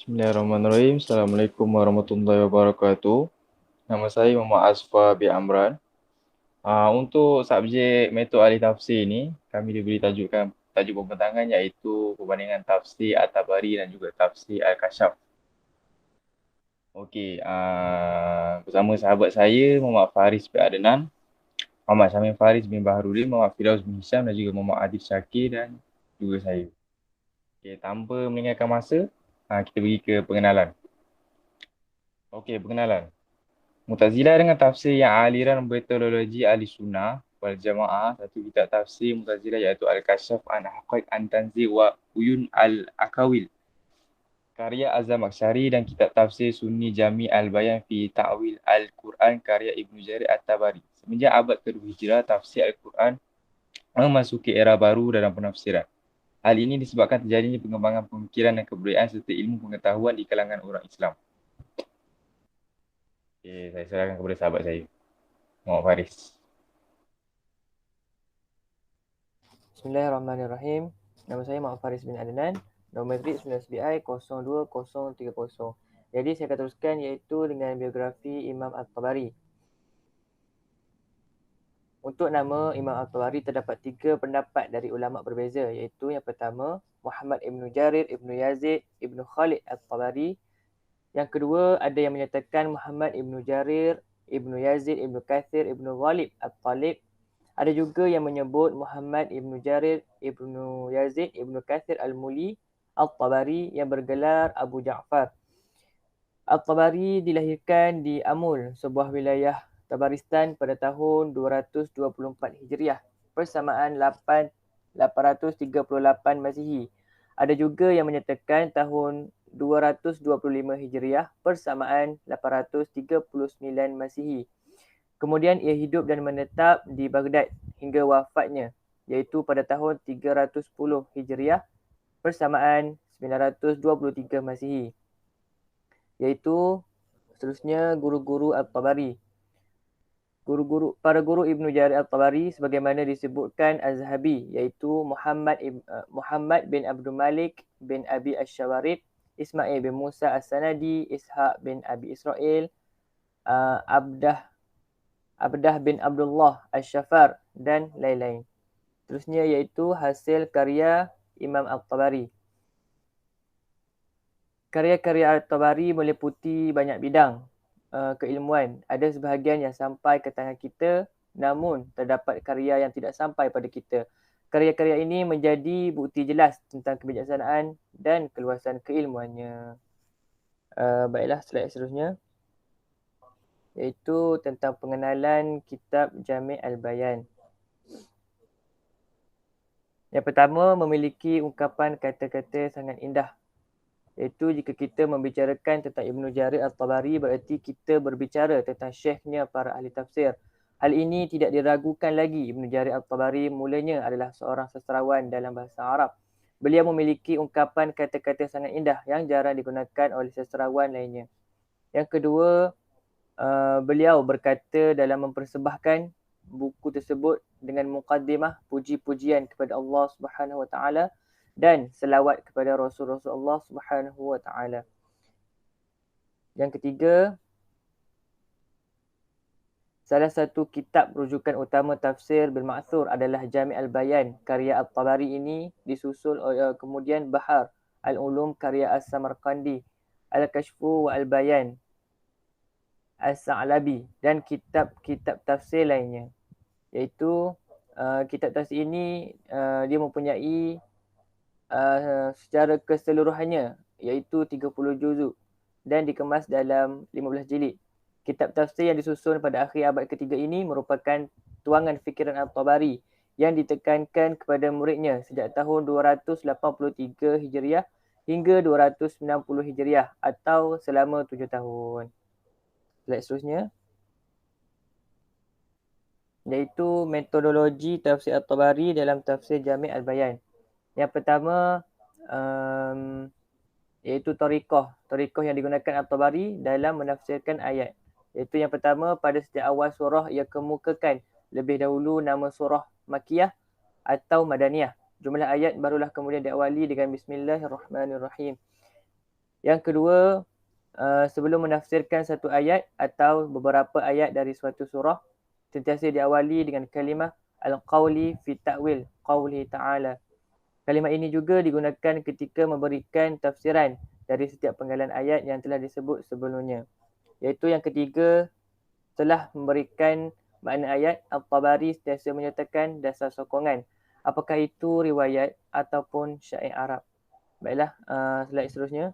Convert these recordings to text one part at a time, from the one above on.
Bismillahirrahmanirrahim. Assalamualaikum warahmatullahi wabarakatuh. Nama saya Muhammad Asfa bin Amran. Untuk subjek metod ahli tafsir ni, kami diberi tajuk pembentangan iaitu perbandingan tafsir At-Tabari dan juga tafsir Al-Kasyaf. Okey, bersama sahabat saya Muhammad Faris bin Adnan, Muhammad Syamil Faris bin Baharudin, Muhammad Firdaus bin Hisham dan juga Muhammad Adif Syakir dan juga saya. Okey, tanpa melengahkan masa, kita pergi ke pengenalan. Okey, pengenalan. Mu'tazilah dengan tafsir yang aliran metodologi ahli sunnah wal jamaah, satu kitab tafsir Mu'tazilah iaitu Al-Kasyaf an Haqaiq an Tanzih wa Uyun al-Akawil karya Az-Zamakhsyari dan kitab tafsir Sunni Jami al-Bayan fi Ta'wil al-Quran karya Ibnu Jarir at-Tabari. Semenjak abad kedua Hijrah, tafsir Al-Quran memasuki era baru dalam penafsiran. Hal ini disebabkan terjadinya pengembangan pemikiran dan kebudayaan serta ilmu pengetahuan di kalangan orang Islam. Okay, saya serahkan kepada sahabat saya, Muhammad Faris. Bismillahirrahmanirrahim. Nama saya Muhammad Faris bin Adnan. Nombor matrik 19BI 02030. Jadi saya akan teruskan iaitu dengan biografi Imam At-Tabari. Untuk nama Imam At-Tabari terdapat 3 pendapat dari ulama berbeza, iaitu yang pertama Muhammad Ibn Jarir Ibn Yazid Ibn Khalid At-Tabari. Yang kedua ada yang menyatakan Muhammad Ibn Jarir Ibn Yazid Ibn Kathir Ibn Ghalib At-Talib. Ada juga yang menyebut Muhammad Ibn Jarir Ibn Yazid Ibn Kathir Al-Muli Al-Tabari yang bergelar Abu Ja'far. Al-Tabari dilahirkan di Amul, sebuah wilayah Tabaristan pada tahun 224 Hijriah persamaan 838 Masihi. Ada juga yang menyatakan tahun 225 Hijriah persamaan 839 Masihi. Kemudian ia hidup dan menetap di Baghdad hingga wafatnya, iaitu pada tahun 310 Hijriah persamaan 923 Masihi. Iaitu seterusnya guru-guru At-Tabari. Para guru Ibnu Jarir At-Tabari sebagaimana disebutkan Az-Zahabi, iaitu Muhammad bin Abdul Malik bin Abi Asy-Syawarid, Ismail bin Musa As-Sanadi, Ishaq bin Abi Israel, Abdah bin Abdullah Asy-Syafar dan lain-lain. Terusnya iaitu hasil karya Imam At-Tabari. Karya-karya At-Tabari meliputi banyak bidang keilmuan. Ada sebahagian yang sampai ke tangan kita, namun terdapat karya yang tidak sampai pada kita. Karya-karya ini menjadi bukti jelas tentang kebijaksanaan dan keluasan keilmuannya. Baiklah, slide seterusnya, iaitu tentang pengenalan kitab Jami' al-Bayan. Yang pertama, memiliki ungkapan kata-kata sangat indah. Iaitu jika kita membicarakan tentang Ibnu Jarir At-Tabari, berarti kita berbicara tentang syekhnya para ahli tafsir. Hal ini tidak diragukan lagi. Ibnu Jarir At-Tabari mulanya adalah seorang sastrawan dalam bahasa Arab. Beliau memiliki ungkapan kata-kata sangat indah yang jarang digunakan oleh sastrawan lainnya. Yang kedua, beliau berkata dalam mempersembahkan buku tersebut dengan muqaddimah puji-pujian kepada Allah Subhanahu Wa Taala dan selawat kepada Rasul-Rasul Allah Subhanahu Wa Taala. Yang ketiga, salah satu kitab rujukan utama tafsir bil Ma'thur adalah Jami' al-Bayan. Karya At-Tabari ini disusul kemudian Bahar al-Ulum karya As-Samarqandi, Al-Kashfu wa al-Bayan As-Sa'labi dan kitab-kitab tafsir lainnya. Iaitu kitab tafsir ini dia mempunyai secara keseluruhannya iaitu 30 juzuk dan dikemas dalam 15 jilid. Kitab tafsir yang disusun pada akhir abad ketiga ini merupakan tuangan fikiran At-Tabari yang ditekankan kepada muridnya sejak tahun 283 Hijriah hingga 290 Hijriah atau selama 7 tahun. Slide seterusnya, iaitu metodologi tafsir At-Tabari dalam tafsir Jami' al-Bayan. Yang pertama, iaitu tariqah yang digunakan At-Tabari dalam menafsirkan ayat. Iaitu yang pertama, pada setiap awal surah ia kemukakan lebih dahulu nama surah Makiyah atau Madaniyah. Jumlah ayat barulah kemudian diawali dengan Bismillahirrahmanirrahim. Yang kedua, sebelum menafsirkan satu ayat atau beberapa ayat dari suatu surah, sentiasa diawali dengan kalimah al-qawli fi ta'wil qawli ta'ala. Kalimah ini juga digunakan ketika memberikan tafsiran dari setiap penggalan ayat yang telah disebut sebelumnya. Iaitu yang ketiga, setelah memberikan makna ayat, Al-Tabari sentiasa menyertakan dasar sokongan. Apakah itu riwayat ataupun syair Arab. Baiklah, slide seterusnya.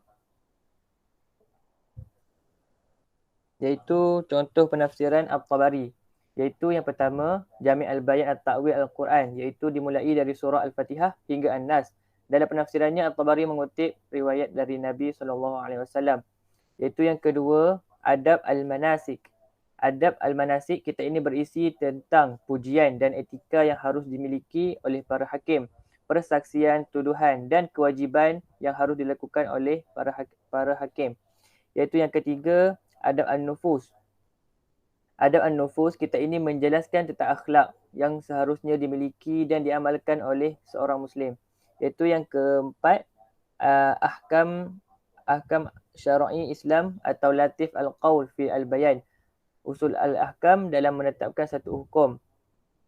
Iaitu contoh penafsiran Al-Tabari. Iaitu yang pertama, Jami' Al-Bayan At-Ta'wil Al-Quran. Iaitu dimulai dari surah Al-Fatihah hingga An-Nas. Dalam penafsirannya, Al-Tabari mengutip riwayat dari Nabi SAW. Iaitu yang kedua, Adab Al-Manasik. Adab Al-Manasik, kita ini berisi tentang pujian dan etika yang harus dimiliki oleh para hakim, persaksian, tuduhan dan kewajiban yang harus dilakukan oleh para hakim. Iaitu yang ketiga, Adab An-Nufus. Adab An-Nufus, kita ini menjelaskan tentang akhlak yang seharusnya dimiliki dan diamalkan oleh seorang Muslim. Iaitu yang keempat, Ahkam Syara'i Islam atau Latif Al-Qawl fi Al-Bayan. Usul Al-Ahkam dalam menetapkan satu hukum.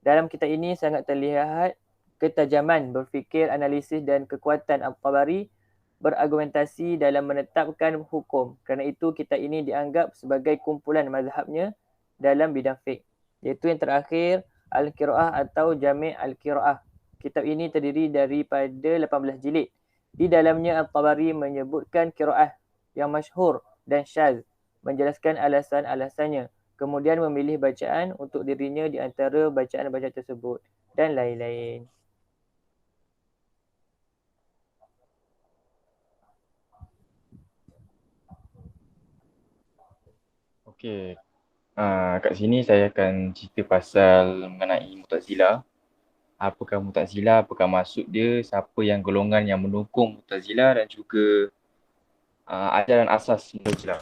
Dalam kitab ini sangat terlihat ketajaman berfikir, analisis dan kekuatan Al-Tabari berargumentasi dalam menetapkan hukum. Kerana itu kitab ini dianggap sebagai kumpulan mazhabnya dalam bidang fiqh. Iaitu yang terakhir, Al-Qira'ah atau Jami' Al-Qira'ah. Kitab ini terdiri daripada 18 jilid. Di dalamnya Al-Tabari menyebutkan qira'ah yang masyhur dan syaz, menjelaskan alasan-alasannya, kemudian memilih bacaan untuk dirinya di antara bacaan-bacaan tersebut dan lain-lain. Okey. Kat sini saya akan cerita pasal mengenai Mu'tazilah. Apakah Mu'tazilah, apakah maksud dia, siapa yang golongan yang mendukung Mu'tazilah dan juga ajaran asas Mu'tazilah.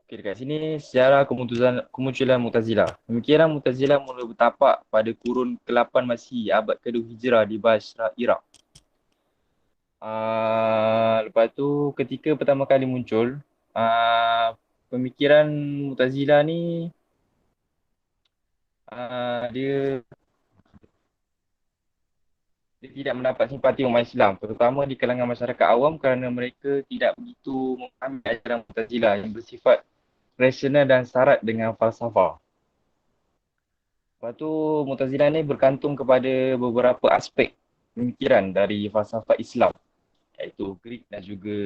Okey, dekat sini sejarah kemunculan Mu'tazilah. Pemikiran Mu'tazilah mula bertapak pada kurun ke-8 Masihi, abad ke-2 Hijrah di Basrah, Iraq. Lepas tu ketika pertama kali muncul, pemikiran Mu'tazilah ni dia tidak mendapat simpati umat Islam, terutama di kalangan masyarakat awam kerana mereka tidak begitu memahami ajaran Mu'tazilah yang bersifat rasional dan syarat dengan falsafah. Lepas tu Mu'tazilah ni bergantung kepada beberapa aspek pemikiran dari falsafah Islam, iaitu Greek dan juga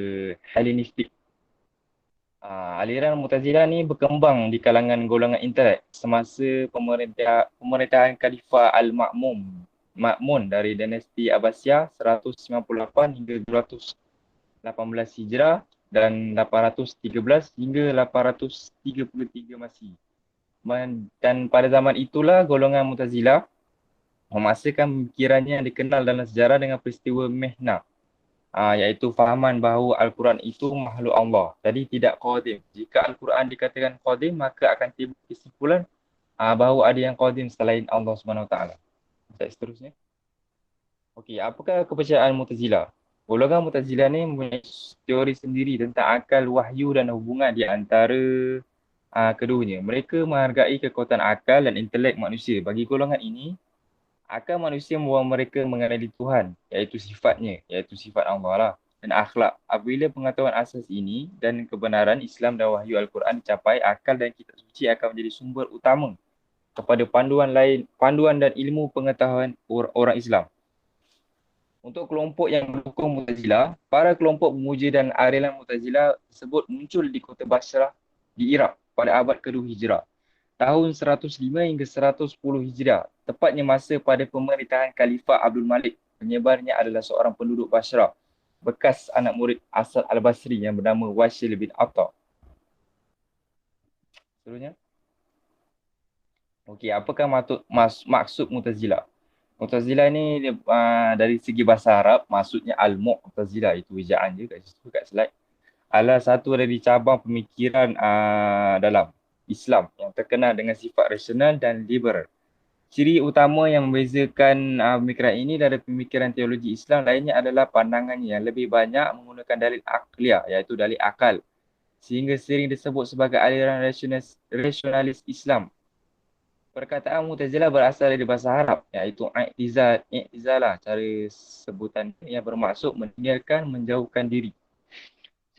Hellenistik. Aliran Mu'tazilah ni berkembang di kalangan golongan intelek semasa pemerintahan Khalifah Al-Ma'mun dari dinasti Abbasiyah 198 hingga 218 Hijrah dan 813 hingga 833 Masihi. Dan pada zaman itulah golongan Mu'tazilah memasukkan pemikirannya yang dikenal dalam sejarah dengan peristiwa Mihna, iaitu fahaman bahawa Al-Quran itu makhluk Allah. Jadi tidak qadim. Jika Al-Quran dikatakan qadim, maka akan timbul kesimpulan bahawa ada yang qadim selain Allah SWT. Slide seterusnya. Okey, apakah kepercayaan Mu'tazilah? Golongan Mu'tazilah ni mempunyai teori sendiri tentang akal, wahyu dan hubungan di antara keduanya. Mereka menghargai kekuatan akal dan intelek manusia. Bagi golongan ini, akal manusia membawa mereka mengenali Tuhan, iaitu sifatnya, iaitu sifat Allah lah, dan akhlak. Apabila pengetahuan asas ini dan kebenaran Islam dan wahyu Al-Quran dicapai, akal dan kitab suci akan menjadi sumber utama kepada panduan dan ilmu pengetahuan orang Islam. Untuk kelompok yang mendukung Mu'tazilah, para kelompok pemuja dan arilan Mu'tazilah tersebut muncul di kota Basrah di Iraq pada abad ke-2 Hijrah. Tahun 105 hingga 110 Hijrah, tepatnya masa pada pemerintahan Khalifah Abdul Malik. Penyebarnya adalah seorang penduduk Basrah, bekas anak murid asal Al-Basri yang bernama Washil bin Atta. Seterusnya. Okey, apakah maksud Mu'tazilah? Mu'tazilah ni dari segi bahasa Arab, maksudnya Al-Mu'tazilah, itu ejaan je kat situ kat slide. Adalah satu dari cabang pemikiran dalam Islam yang terkenal dengan sifat rasional dan liberal. Ciri utama yang membezakan pemikiran ini dari pemikiran teologi Islam lainnya adalah pandangannya yang lebih banyak menggunakan dalil akliyah, iaitu dalil akal, sehingga sering disebut sebagai aliran rasionalis Islam. Perkataan Mu'tazilah berasal dari bahasa Arab, iaitu i'tizalah, cara sebutan yang bermaksud meninggalkan, menjauhkan diri.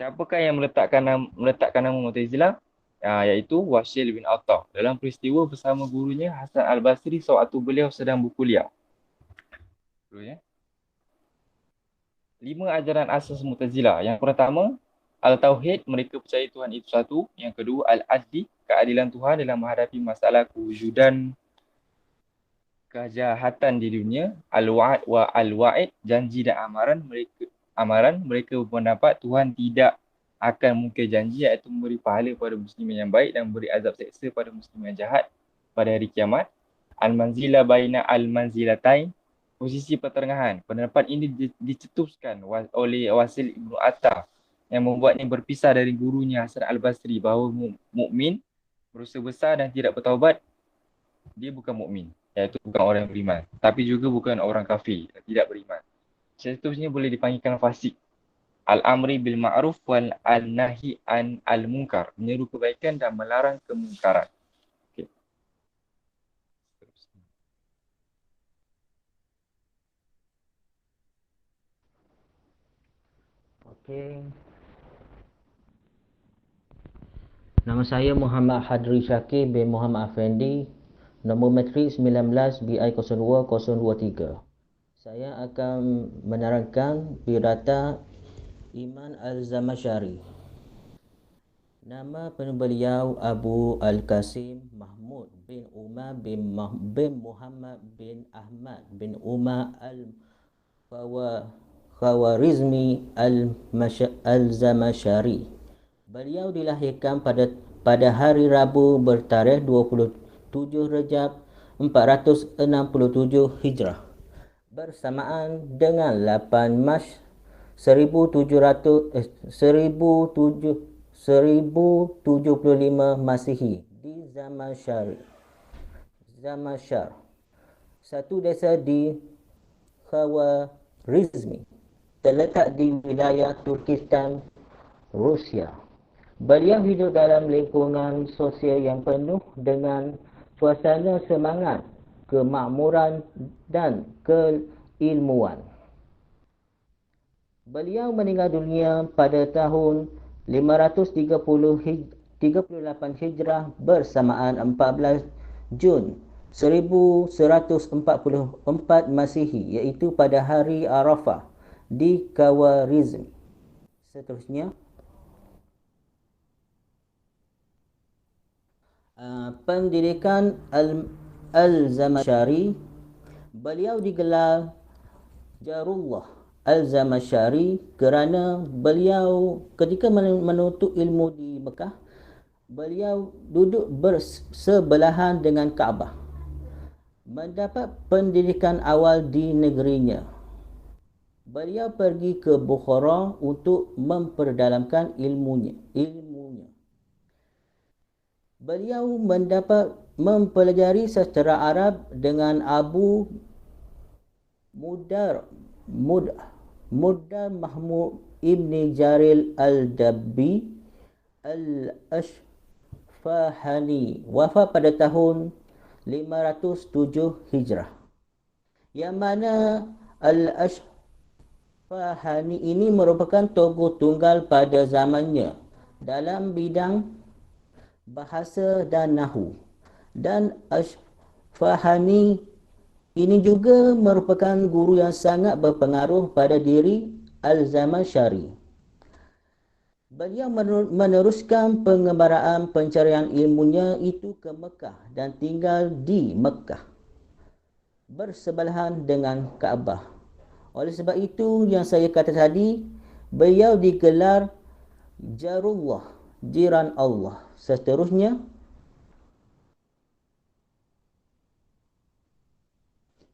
Siapakah yang meletakkan nama Mu'tazilah? Iaitu Wasyil bin Athah dalam peristiwa bersama gurunya Hasan Al-Basri sewaktu beliau sedang berkuliah. Ya. 5 ajaran asas Mu'tazilah. Yang pertama, Al-Tauhid, mereka percaya Tuhan itu satu. Yang kedua, Al-Adli, keadilan Tuhan dalam menghadapi masalah kewujudan kejahatan di dunia. Al-Wa'id wa Al-Wa'id, janji dan amaran mereka berpendapat Tuhan tidak akan mungkir janji, iaitu memberi pahala pada muslimin yang baik dan memberi azab seksa pada muslimin yang jahat pada hari kiamat. Al-Manzilah baina al-Manzilatain, posisi pertengahan. Pendapat ini dicetuskan oleh Wasil Ibn Athah yang membuatnya berpisah dari gurunya Hasan Al-Basri bahawa mukmin berusaha besar dan tidak bertaubat, dia bukan mukmin, iaitu bukan orang yang beriman, tapi juga bukan orang kafir, tidak beriman. Seterusnya boleh dipanggilkan fasik. Al-amri bil ma'ruf wal al-nahi an al-munkar, menyeru kebaikan dan melarang kemungkaran. Okay. Okey. Nama saya Muhammad Hadri Syakir bin Muhammad Afendi. Nombor matrik 19 BI02023. Saya akan menerangkan biodata Iman Al-Zamakhsyari. Nama penuh beliau Abu Al-Qasim Mahmud bin Umar bin Muhammad bin Ahmad bin Umar Al-Khawarizmi Al-Zamakhsyari. Beliau dilahirkan pada hari Rabu bertarikh 27 Rejab 467 Hijrah bersamaan dengan 8 Mac 1775 Masihi di Zamakhsyar, satu desa di Khawarizmi, terletak di wilayah Turkistan, Rusia. Beliau hidup dalam lingkungan sosial yang penuh dengan suasana semangat, kemakmuran dan keilmuan. Beliau meninggal dunia pada tahun 538 Hijrah bersamaan 14 Jun 1144 Masihi, iaitu pada hari Arafah di Khawarizm. Seterusnya, pendidikan Al-Zamakhsyari. Beliau digelar Jarullah Al-Zamakhsyari kerana beliau ketika menuntut ilmu di Mekah, beliau duduk bersebelahan dengan Kaabah. Mendapat pendidikan awal di negerinya. Beliau pergi ke Bukhara untuk memperdalamkan ilmunya. Beliau mempelajari sastera Arab dengan Abu Mudar Mahmud Ibn Jaril Al-Dabbi Al-Ashfahani, wafat pada tahun 507 Hijrah. Yang mana Al-Ashfahani ini merupakan tokoh tunggal pada zamannya dalam bidang bahasa dan nahu. Dan Ashfahani ini juga merupakan guru yang sangat berpengaruh pada diri Al-Zamakhsyari. Beliau meneruskan pengembaraan pencarian ilmunya itu ke Mekah dan tinggal di Mekah bersebelahan dengan Kaabah. Oleh sebab itu yang saya kata tadi, beliau digelar Jarullah, jiran Allah. Seterusnya,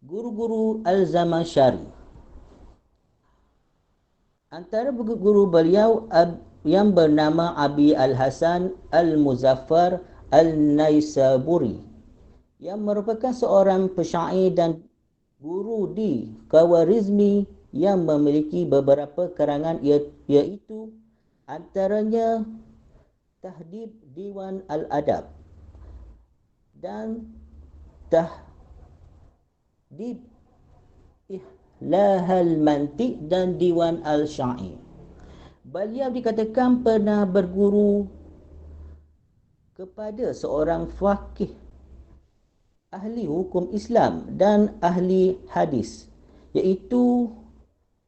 guru-guru Al-Zamakhsyari. Antara guru beliau yang bernama Abi Al-Hasan Al-Muzaffar Al-Naisaburi, yang merupakan seorang pensyair dan guru di Khawarizmi yang memiliki beberapa karangan iaitu antaranya Tahdhib Diwan Al-Adab dan Tahdhib Ihlahal Mantiq dan Diwan Al-Syair. Beliau dikatakan pernah berguru kepada seorang faqih ahli hukum Islam dan ahli hadis, iaitu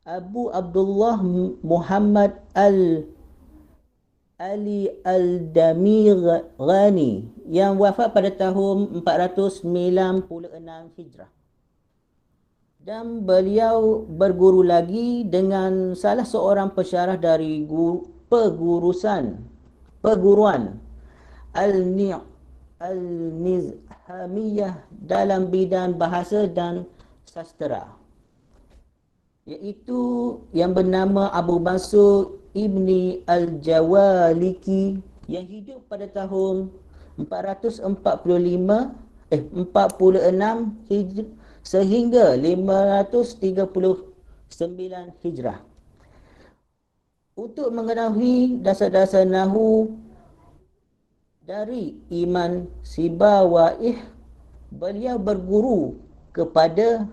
Abu Abdullah Muhammad Ali Al-Damighani yang wafat pada tahun 496 Hijrah. Dan beliau berguru lagi dengan salah seorang pensyarah dari perguruan Al-Nizhamiyah dalam bidang bahasa dan sastera, iaitu yang bernama Abu Mansur Ibni Al-Jawaliki yang hidup pada tahun 446 Hijrah sehingga 539 Hijrah. Untuk mengetahui dasar-dasar nahwu dari Iman Sibawaih, beliau berguru kepada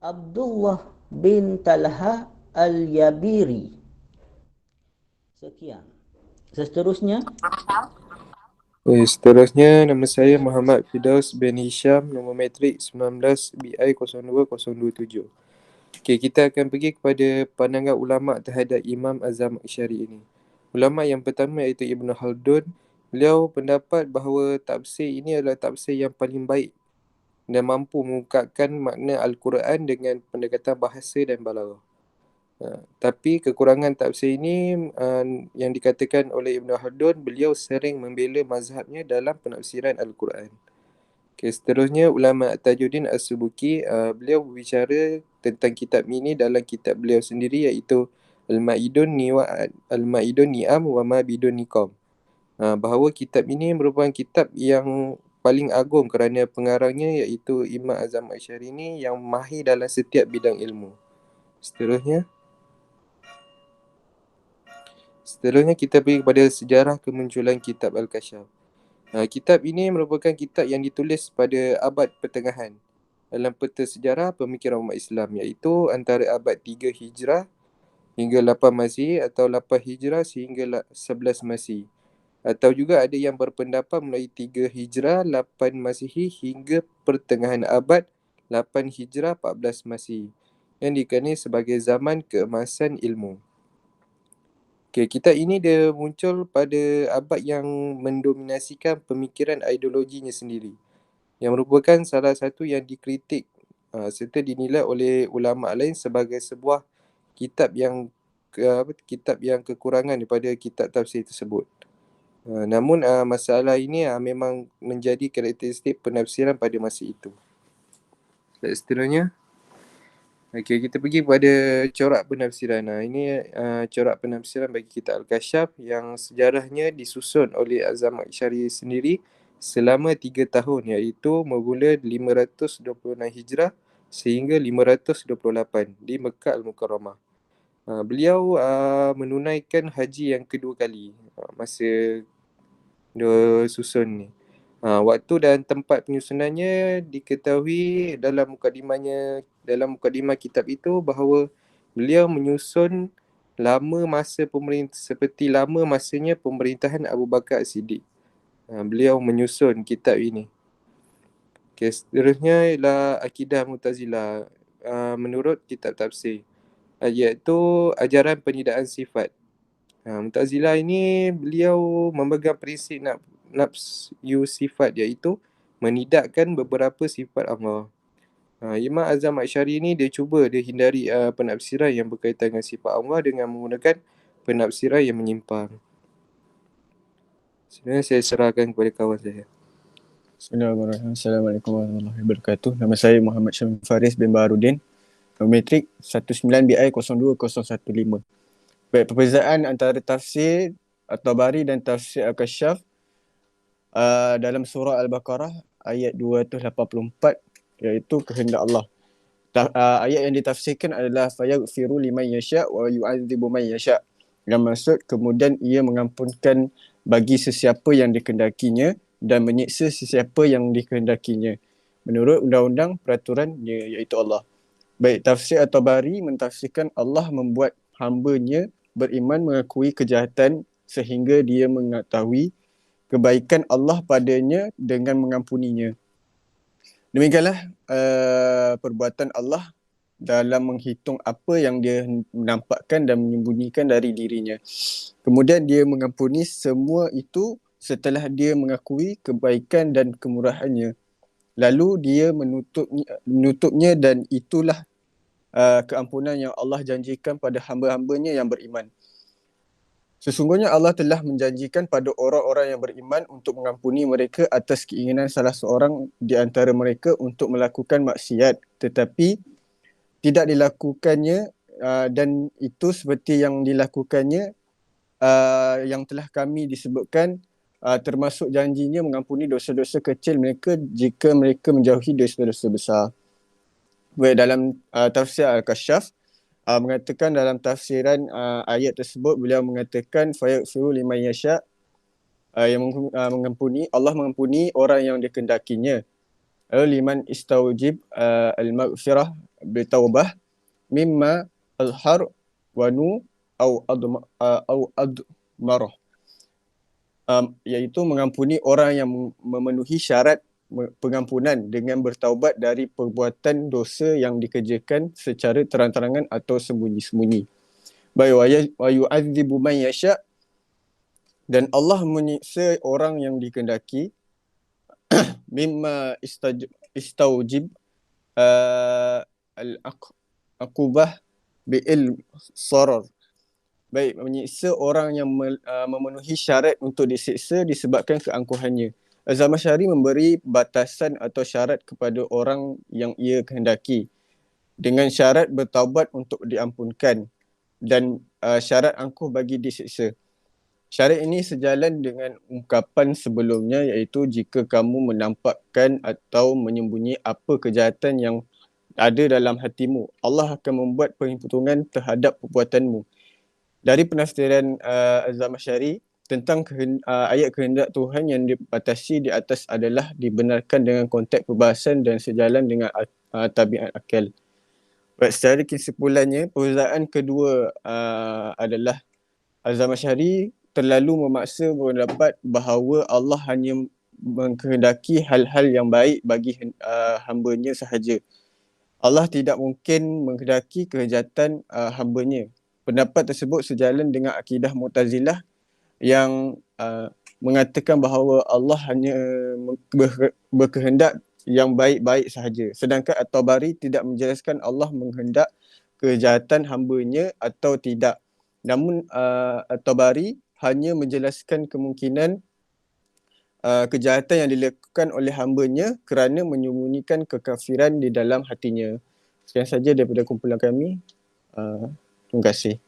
Abdullah bin Talha Al-Yabiri. Sekian. Seterusnya, Seterusnya, nama saya Muhammad Firdaus bin Hisham, nombor matrik 19 BI 02027. Okey, kita akan pergi kepada pandangan ulama terhadap Imam Azam Asy'ari ini. Ulama yang pertama iaitu Ibn Khaldun. Beliau pendapat bahawa tafsir ini adalah tafsir yang paling baik dan mampu mengungkapkan makna Al-Quran dengan pendekatan bahasa dan balaghah. Tapi kekurangan tafsir ini yang dikatakan oleh Ibn Khaldun, beliau sering membela mazhabnya dalam penafsiran Al-Quran. Okay, seterusnya ulama Tajuddin As-Subuki, beliau berbicara tentang kitab ini dalam kitab beliau sendiri iaitu Al-Ma'idun Ni'am wa Ma Bidun Niqam. Bahawa kitab ini merupakan kitab yang paling agung kerana pengarangnya iaitu Imam Azam Asy'ari ini yang mahir dalam setiap bidang ilmu. Seterusnya kita pergi kepada sejarah kemunculan kitab Al-Kasyaf. Kitab ini merupakan kitab yang ditulis pada abad pertengahan dalam peta sejarah pemikiran umat Islam, iaitu antara abad 3 Hijrah hingga 8 Masihi atau 8 Hijrah sehingga 11 Masihi. Atau juga ada yang berpendapat mulai 3 Hijrah 8 Masihi hingga pertengahan abad 8 Hijrah 14 Masihi yang dikenali sebagai zaman keemasan ilmu. Okay, kitab ini dia muncul pada abad yang mendominasikan pemikiran ideologinya sendiri, yang merupakan salah satu yang dikritik serta dinilai oleh ulama lain sebagai sebuah kitab yang kekurangan daripada kitab tafsir tersebut. Namun masalah ini memang menjadi karakteristik penafsiran pada masa itu. Seterusnya, okey, kita pergi kepada corak penafsiran. Ini corak penafsiran bagi kitab Al-Kasyaf yang sejarahnya disusun oleh Azam Asy'ari sendiri selama 3 tahun, iaitu bermula 526 Hijrah sehingga 528 di Mekah Al-Mukarramah. Beliau menunaikan haji yang kedua kali masa dia susun ni. Waktu dan tempat penyusunannya diketahui dalam mukadimah kitab itu bahawa beliau menyusun seperti lama masanya pemerintahan Abu Bakar As-Siddiq. Beliau menyusun kitab ini. Okay, seterusnya ialah akidah Mu'tazilah menurut kitab tafsir, iaitu ajaran penidaan sifat. Mu'tazilah ini beliau memegang prinsip nafyu sifat, iaitu menidakkan beberapa sifat Allah. Imam Azam Asy'ari ini dia hindari penafsiran yang berkaitan dengan sifat Allah dengan menggunakan penafsiran yang menyimpang. Sebenarnya saya serahkan kepada kawan saya. Bismillahirrahmanirrahim. Assalamualaikum warahmatullahi wabarakatuh. Nama saya Muhammad Syamil Faris bin Baharudin. Metrik 19BI 02015. Baik, perbezaan antara tafsir At-Tabari dan tafsir Al-Kasyaf dalam surah Al-Baqarah ayat 284 iaitu kehendak Allah. Ayat yang ditafsirkan adalah fayaghfiru liman yasha wa yu'adzibu man yasha. Yang maksud kemudian ia mengampunkan bagi sesiapa yang dikehendakinya dan menyiksa sesiapa yang dikehendakinya menurut undang-undang peraturannya iaitu Allah. Baik, tafsir At-Tabari mentafsirkan Allah membuat hamba-Nya beriman mengakui kejahatan sehingga dia mengetahui kebaikan Allah padanya dengan mengampuninya. Demikianlah perbuatan Allah dalam menghitung apa yang dia menampakkan dan menyembunyikan dari dirinya. Kemudian dia mengampuni semua itu setelah dia mengakui kebaikan dan kemurahannya. Lalu dia menutupnya dan itulah keampunan yang Allah janjikan pada hamba-hambanya yang beriman. Sesungguhnya Allah telah menjanjikan pada orang-orang yang beriman untuk mengampuni mereka atas keinginan salah seorang di antara mereka untuk melakukan maksiat, tetapi tidak dilakukannya dan itu seperti yang dilakukannya yang telah kami disebutkan termasuk janjinya mengampuni dosa-dosa kecil mereka jika mereka menjauhi dosa-dosa besar. Baik, dalam tafsir Al-Kasyaf mengatakan dalam tafsiran ayat tersebut beliau mengatakan fayaghfiru liman yasha yang mengampuni, Allah mengampuni orang yang dikehendakinya. Lalu liman istawjib al-maghfirah bitaubah mimma al-har wanu au admarah, iaitu mengampuni orang yang memenuhi syarat pengampunan dengan bertaubat dari perbuatan dosa yang dikerjakan secara terang-terangan atau sembunyi-sembunyi. Baik, wa yu'adzibu man yasha, dan Allah menyiksa orang yang dikehendaki mimma istawjib al-aqubah bi'il sarar. Baik, menyiksa orang yang memenuhi syarat untuk disiksa disebabkan keangkuhannya. Az-Zamakhsyari memberi batasan atau syarat kepada orang yang ia kehendaki dengan syarat bertaubat untuk diampunkan dan syarat angkuh bagi disiksa. Syarat ini sejalan dengan ungkapan sebelumnya iaitu jika kamu menampakkan atau menyembunyi apa kejahatan yang ada dalam hatimu, Allah akan membuat perhitungan terhadap perbuatanmu. Dari penafsiran Az-Zamakhsyari tentang ayat kehendak Tuhan yang dibatasi di atas adalah dibenarkan dengan konteks perbahasan dan sejalan dengan tabiat akal. Baik, secara kesimpulannya, perbezaan kedua adalah Az-Zamakhsyari terlalu memaksa berpendapat bahawa Allah hanya mengkehendaki hal-hal yang baik bagi hamba-Nya sahaja. Allah tidak mungkin mengkehendaki kejahatan hamba-Nya. Pendapat tersebut sejalan dengan akidah Mu'tazilah yang mengatakan bahawa Allah hanya berkehendak yang baik-baik sahaja. Sedangkan At-Tabari tidak menjelaskan Allah menghendak kejahatan hamba-Nya atau tidak. Namun At-Tabari hanya menjelaskan kemungkinan kejahatan yang dilakukan oleh hamba-Nya kerana menyembunyikan kekafiran di dalam hatinya. Sekian saja daripada kumpulan kami. Terima kasih.